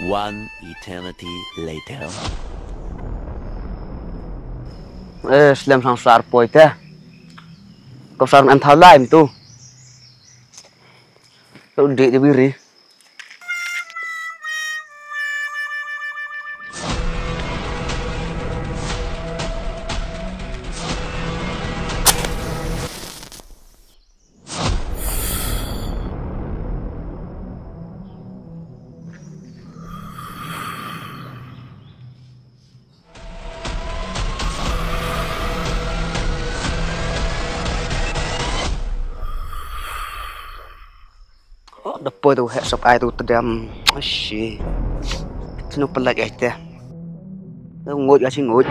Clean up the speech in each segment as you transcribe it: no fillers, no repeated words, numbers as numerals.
One eternity later. Slam sang sar poi te. Kau sar an thau lai mi tu. Tu di biri. Depois tu hek sop ai tu terdam. Asyik. Sino pelat ai te. Ngut ga sing ngut.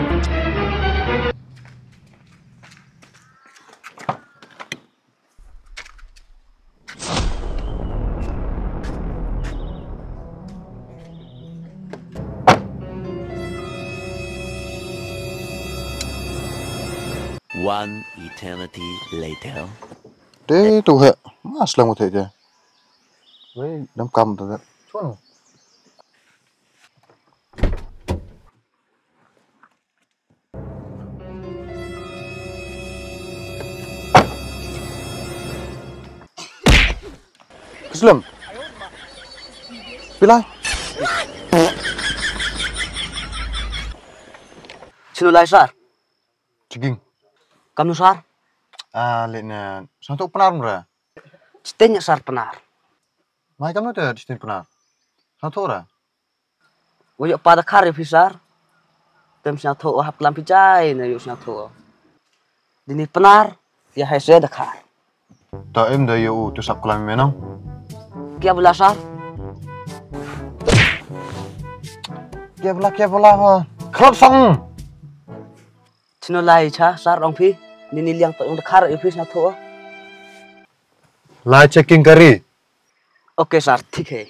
One eternity later. Đấy tu hệ, mas lang một thể chứ. Với đám cầm rồi đấy. Chuan. Islam. Pilai. Sino lai sar? Ciging. Kamu sar? Lena, satu penar mura. Stenya sar penar. Mai kamu ada di sini penar. Satu ora. Woyo pada kare pisar. Tem sina tho hap lam pijai na yo sina tho. Dini penar ya hese da kar. Tak em dah yo tu sakulan menang. Kia belasar? Kia bola. Kelab sang. Sino lai cha sar ong pi. Dini liang tok da kar yo sina tho. Lai checking kari. Okay sir ठीक है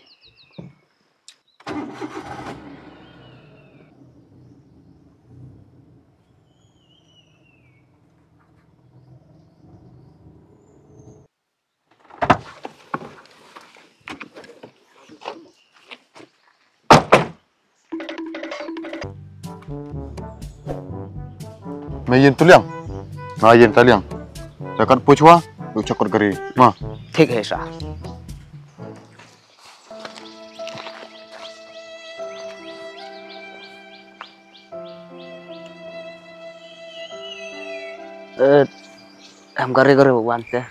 Mai yen tuliang. Mai yen taliang. Jakat puchwa, lu cakot kari. Ma. ठीक है सर हम करे भगवान से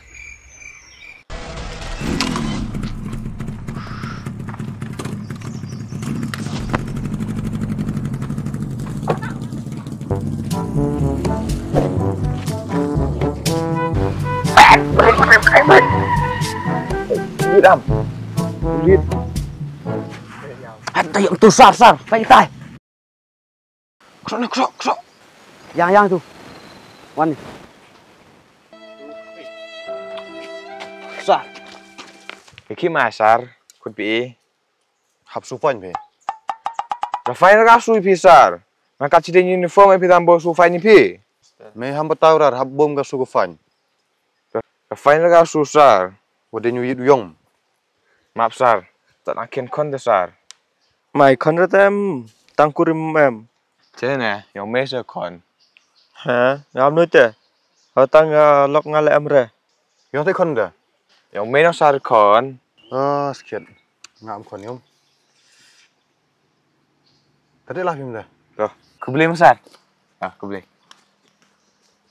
Tayo tu sar tay tay Kesok. yang tu wan ni sar Khi mà sar, kun pi. Hap supan pe. Rafael ka sui pi sar. Maka cide uniform e pi tambo su fai ni pi. Me ham bataurar hap bom ka suku fan. Rafael ka su sar. Wode nyu yit yong. Maaf sar, tak nakin kon de sar. Mày con rất em tăng curim em Thế nè, yung mesa kon. hả ngắm nữa chứ họ tăng lọc ngay lại em rồi Yong te kon da. Yung mesa sar kon. Sekian. Ngam kon yom. Tadi lah him da. Tuh, ku beli sar. Ah, ku beli.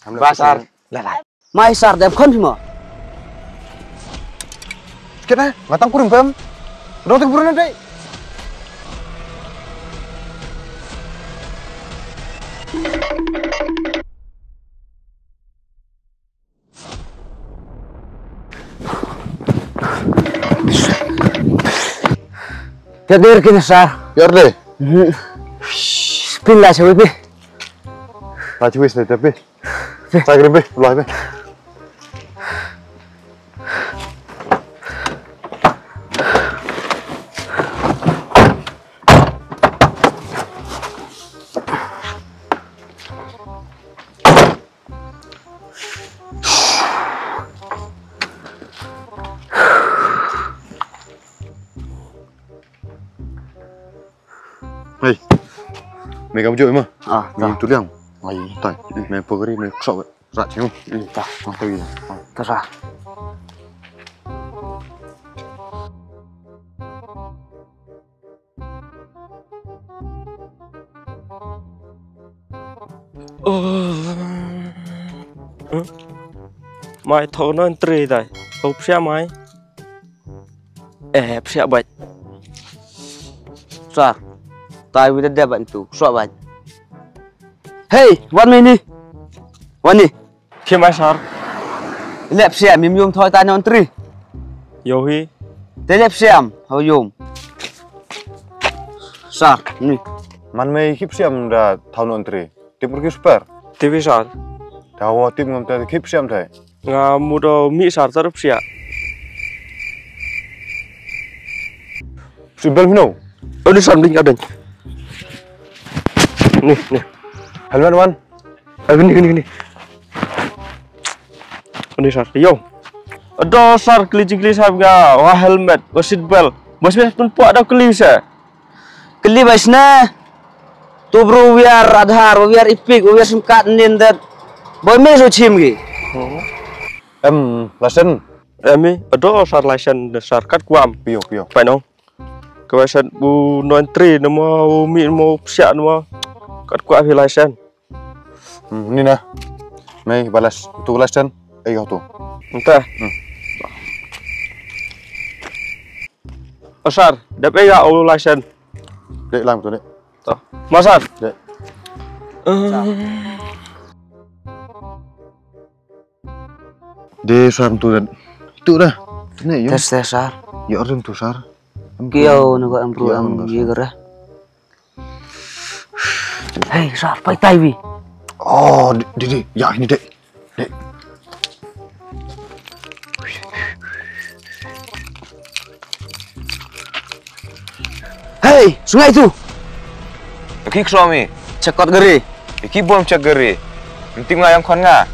Ham Ba sar, lại. mai sar dem kon himo Sekian eh, ngatang kuring pem. Dong te burunan dai. Tiada kini sar. Biar deh. Pindah coba pi. Lagi wis deh tapi. Saya kirim be, mulai be. Hey, mày cầm chơi mà? Mày tụi liang, mày tay, mày poker mày sợ vậy, dạ chứ không? Ta, tao gì? Ta ra. Mày thầu nó trì đây, hộp xe mày. Xe bạch. Sar. Tai kita dia bantu, sok bantu. Hey, wan ni. Wan ni. Khi mày sar. Lep siam, mim yum thoi tai non tri. Yo hi. Te lep siam, hau yum. Sar, ni. Man mày khip siam ra thao non tri, tim pergi super. TV sar. Tahu tim ngam tadi khip siam thai. Nga mudo mi sar tarup sia. Subel mino. Ini sanding ada. Nih. Helmet wan. Gini. Ini sar, yo. Ada sar keli sar ga, wah helmet, wah seat belt. Bos pun puak ada keli sa. Keli basna. Tu bro biar Aadhaar, biar Epic, biar SIM card nindat. Boy me so chim gi. Lasen. Emi, ada sar license sar kad kuam. Pio. Phải không? Cái license bu non tri nó mau mi mau sia nó mau kad kuam license. Ni na. Mày balas tu lasen. Ayo tu. Entah. Sar, dapat ya au license. Dek làm tu dek. Tuh. Masar. Dek. Dek sam tu dek. Tu dah. Ni yo. Tes sar. Ya orang tu sar. Kiau nu am bro am ye gara. Hey, sar, pai tai vi. Oh, di. Ya ini dek. Dek. Hey, sungai tu. Kik suami. Cekot geri. Iki bom cek geri. Nanti ngayang kon nga.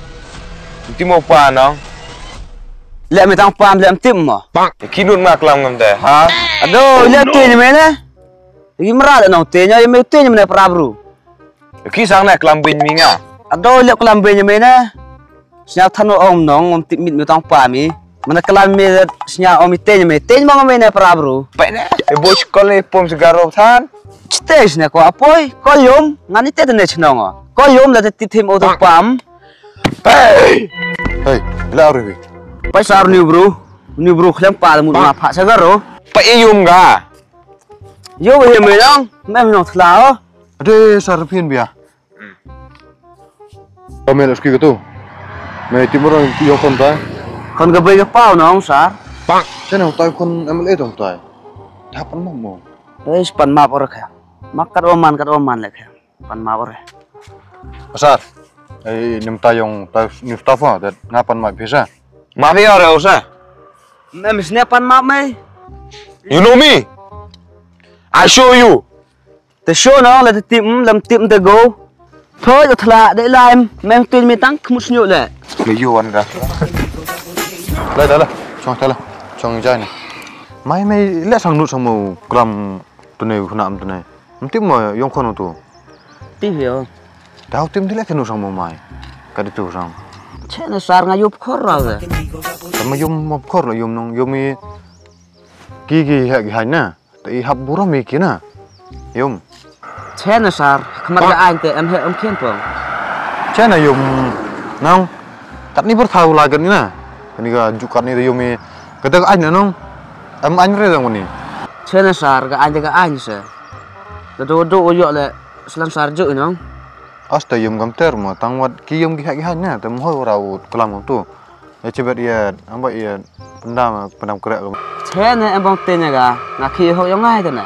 Nanti mau pa nong. Lek me tang pam lek tim mo. Iki nun mak lam ngam teh, ha? Aduh, lek te ni mena. Iki merat nong te nya me te nya mena prabru. Iki sang nak lam bin minga. Aduh, lek kelam be nya mena. Snya thanu om nong om tim mit me tang pam mi. Mana kelam me snya om te nya me. Te nya mo mena prabru. Pa ne? E bos kole pom segaro than. Stage ne ko apoi, ko yum, ngani te ne chnong. Ko yum la te tim o to pam. Hey, la revi. Pai sar ni bro khlem pa mu ma pha sa garo. Pa e yum ga. Yo be me dong, me no thlao. Ade sar pin bia. Kami nak ski tu. Mày timur orang yo kon ta. Kon ga be ga pao nong sar. Sen orang tai kon MLA dong tai. Dapat mau. Ei pan ma por kha. Makat oman le kha. Pan ma por. Pasar. Nem tayong tai Mustafa dat ngapan mai bisa. Ma fi ora usa. Me misne pan ma me. You know me? I show you. Te show nong la te tim lam tim te go. Thôi cho thla để làm me tin mi tang khmut nyu le. Le yo an ga. Lai. Chong jai ni. Mai le sang nu sang mo gram tu ne khunam tu ne. Tim mo yong khon tu. Ti hiểu. Tao tim tu le khnu sang mo mai. Ka tu sang. Che na sar nga yup khor ra le. Sama yum mop khor lo yum nong yumi ki ha gi na. Ti hab bura mi ki na. Yum. Che na sar khmat ga anh te em he om khen pong. Che na yum nong. Kat ni berthau la kan ni na. Kan ni ga jukat ni yumi. Kata anh nong. Em anh re dong ni. Che na sar ga anh se. Do yo le slam sar ju nong. Asta yum gam termo tangwat ki yum gi ha na tem ho rau kelam tu. Ya cebet ya amba ya pendam kera. Che na em bong te nya ga na khi ho yo ngai te na.